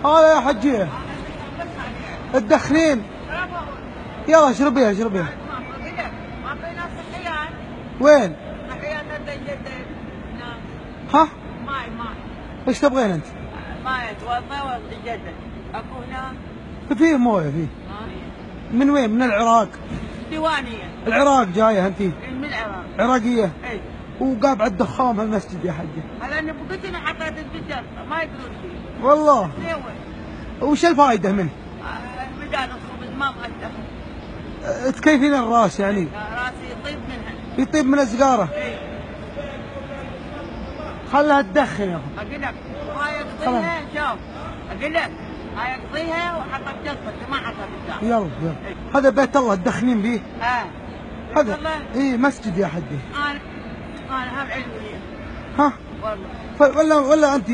هذا يا حجيه تدخنين. يلا اشربيها اشربيها. ما في ناس صحيان. وين؟ صحيان نبدا ها؟ ماي ايش تبغين انت؟ ماي توضى وتجدد. اكو هنا؟ فيه مويه فيه. من وين؟ من العراق؟ ديوانيه. العراق جايه انت؟ من العراق. عراقيه؟ اي. وقاب على الدخان هالمسجد يا حجه. هلا انا قلت انا حطيت الفيديو ما يدرون فيه. والله؟ ليه وش الفائده منه؟ مدار الخبز ما مقدر. تكيفين الراس يعني؟ راسي يطيب منها. يطيب من السجاره؟ اي. خلها تدخن يا اخي. اقول لك هاي اقضيها شوف. اقول لك هاي اقضيها وحطها بجصتك ما حطها بالدار. يلا يلا. هذا بيت الله تدخنين فيه؟ هذا والله. اي مسجد يا حجي. انا هم علوية. ها؟ والله. ولا انت